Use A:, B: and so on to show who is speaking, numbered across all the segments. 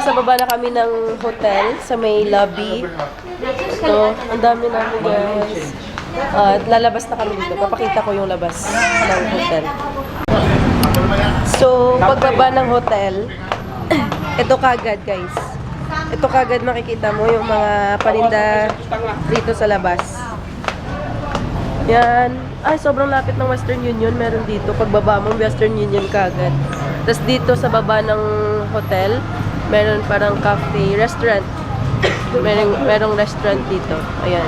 A: nasa baba na kami ng hotel sa may lobby. Ito, ang dami namin guys. At lalabas na kami dito. Papakita ko yung labas ng hotel. So, pagbaba ng hotel, ito kagad guys. Ito kagad makikita mo yung mga paninda dito sa labas. Yan. Ay, sobrang lapit ng Western Union. Meron dito. Pagbaba mo, Western Union kagad. Tapos dito sa baba ng hotel, meron parang cafe, restaurant. Merong restaurant dito. Ayan.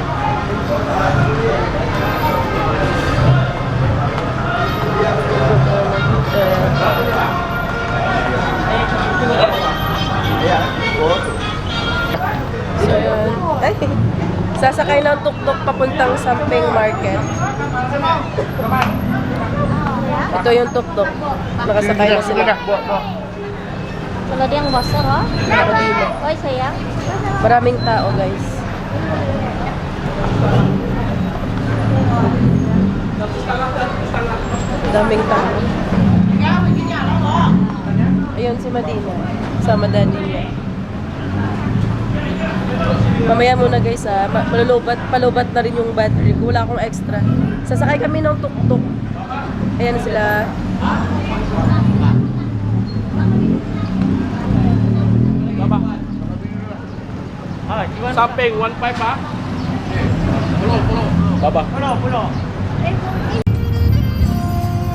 A: So, ayan. Ay, sasakay ng tuk-tuk papuntang Samping Market. Ito yung tuk-tuk. Nakasakay na sila.
B: Kalau dia yang bosor, oh.
A: Nakadila.
B: Oi, sayang.
A: Maraming tao, guys. Daming tao. Ayun si Madina. Sama daddy niya. Mamaya muna guys ha. Palubat na rin yung battery ko. Wala akong extra. Sasakay kami ng tuk-tuk. Ayan sila.
C: Samping, 1.5 ha? Pulo. Baba. Pulo.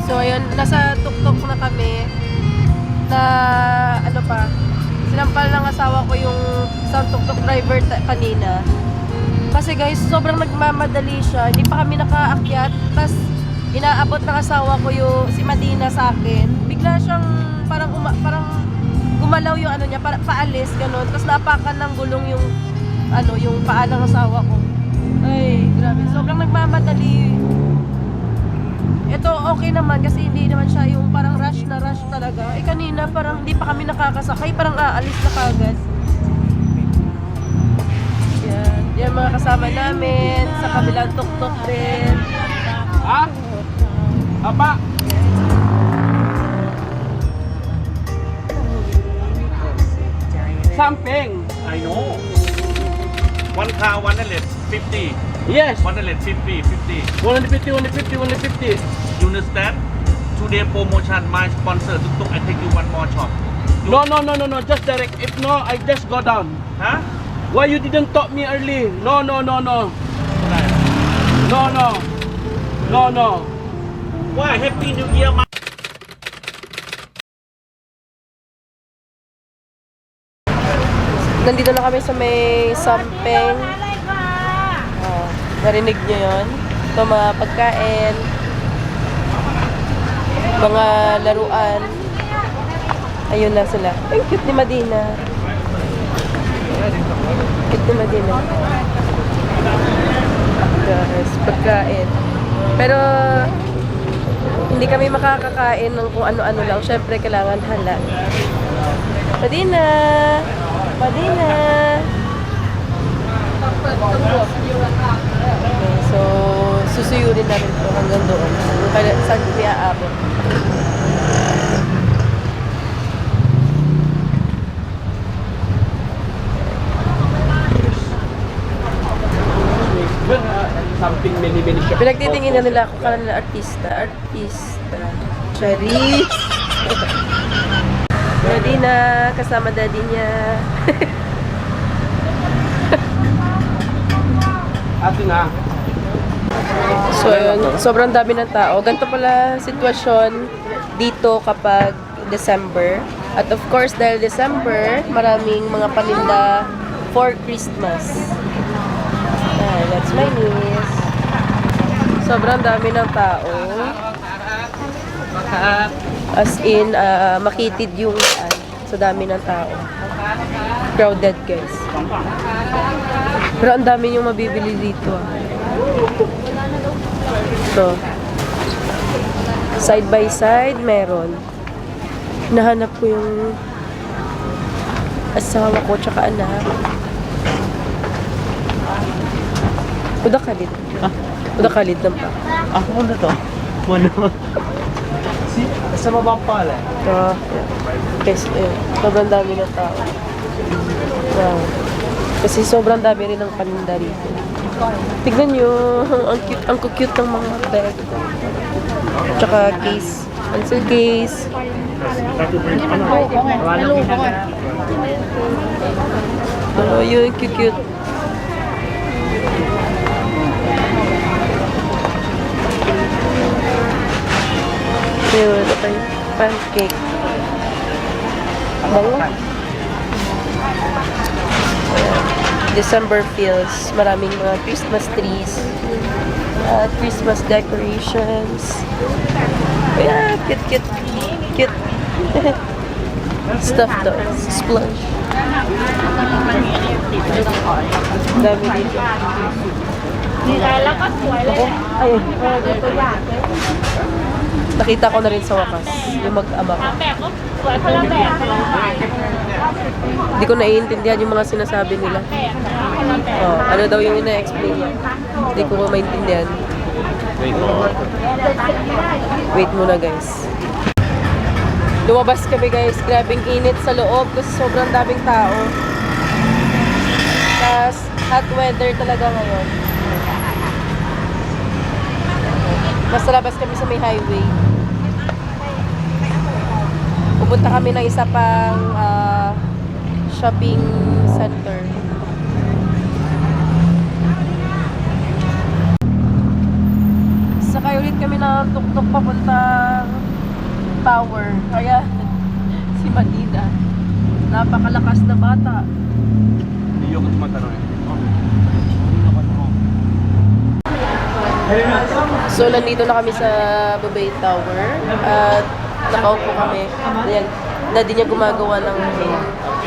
A: So ayun, nasa tuk-tuk na kami. Na ano pa, sinampal ng asawa ko yung isang tuk-tuk driver kanina. Kasi guys, sobrang nagmamadali siya. Hindi pa kami nakaakyat. Tapos inaabot ng asawa ko yung si Madina sa akin. Bigla siyang parang gumalaw yung ano niya, paalis ganun. Tapos napakan ng gulong yung yung paa ng asawa ko. Ay, grabe. Sobrang nagmamadali. Ito okay naman kasi hindi naman siya yung parang rush talaga. Eh kanina parang hindi pa kami nakakasakay, parang aalis na kagad. Yan mga kasama namin sa kabilang tuk-tuk din.
C: Ha? Apa? Samping. I know. One car, 150. Yes. 150. 150. You understand? Today promotion, my sponsor. Tuk-tuk, I take you one more shop. No. Just direct. If no, I just go down. Huh? Why you didn't talk me early? No. No. Why? Happy New Year, my.
A: Nandito na kami sa may Samping. Narinig nyo yun? Ito mga pagkain, mga laruan. Ayun na sila. Ay, cute ni Madina. Cute ni Madina. Guys, pagkain. Pero hindi kami makakakain ng kung ano-ano lang. Siyempre, kailangan halal. Madina! Okay, so susuyurin namin ito hanggang doon. Saan kami aabot?
C: Something many shop.
A: Pinagtitingin na nila ako kanila artista. Charis! Madina, kasama daddy niya.
C: Ate na.
A: So, yun, sobrang dami ng tao. Ganito pala sitwasyon dito kapag December. At of course, dahil December, maraming mga paninda for Christmas. That's my niece. Sobrang dami ng tao. As in, makitid yung sa dami ng tao. Crowded, guys. Pero ang dami yung mabibili dito. So, side by side, meron. Nahanap ko yung asawa ko tsaka anak. Udakalit. Udakalit lang pa.
C: Ako na to. Ano? Sa mabang pala.
A: Ito, yes, sobrang dami ng tao. Wow. Kasi sobrang dami rin ng paninda rito. Tignan nyo, ang cute ng mga bag. Tsaka case. Pencil case. Oh, yun, cute. Ayun, ito tayo. Pancake. Bango. December feels. Maraming mga Christmas trees. Christmas decorations. Yeah, cute. Stuff to. Splash. Dami dito. Ako, ayun. Nakita ko na rin sa wakas yung mag-ama ko. Hindi ko naiintindihan yung mga sinasabi nila. Oh, ano daw yung ina-explain niya? Hindi ko maintindihan. Wait muna guys. Lumabas kami guys. Grabing init sa loob kasi sobrang daming tao. Tapos hot weather talaga ngayon. Nasa labas kami sa may highway. Pupunta kami ng isa pang shopping center. Sakay ulit kami ng tuk-tuk papuntang tower. Kaya si Manila. Napakalakas na bata.
C: Hindi ko tumatanong eh.
A: So, nandito na kami sa Babay Tower at nakaupo kami. Ayan, daddy niya gumagawa ng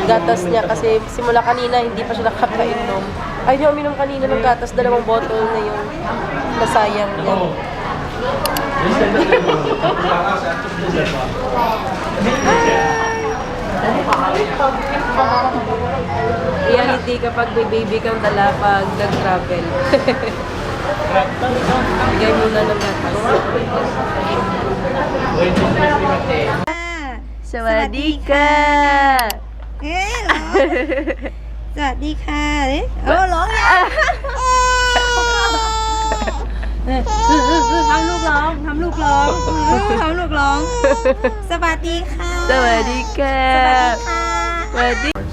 A: gatas niya kasi simula kanina hindi pa siya nakakainom. Ay, niya uminom kanina ng gatas, 2 bottle na yung nasayang niya. Reality kapag may baby kang dala pag nag-travel. Bigay muna ng gatas. Sawadika!
D: สวัสดีค่ะร้องยังทำลูกร้องทำลูกร้องสวัสดีค่ะ
A: Sawadika! Sawadika!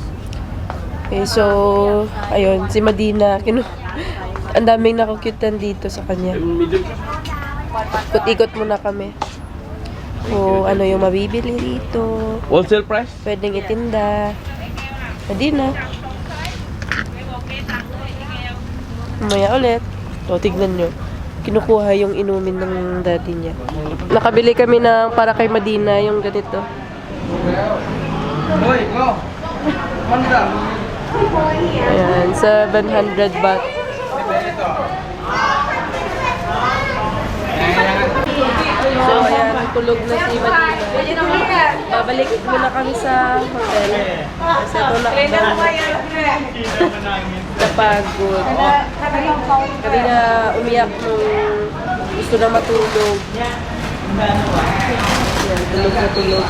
A: Okay, so, ayun, si Madina, ang daming nakukyutan dito sa kanya. Ikot-ikot muna kami. O ano yung mabibili dito.
C: Wholesale price?
A: Pwedeng itinda. Madina. Mamaya ulit. O, tignan nyo. Kinukuha yung inumin ng daddy niya. Nakabili kami ng para kay Madina yung ganito.
C: Hoy, go! Manda!
A: Ayan, 700 baht. So, ayan, tulog na si Madina. Babalik muna kami sa hotel. Kasi ito na napagod. Kanina umiyak nung gusto na matulog. Ayan, tulog na tulog.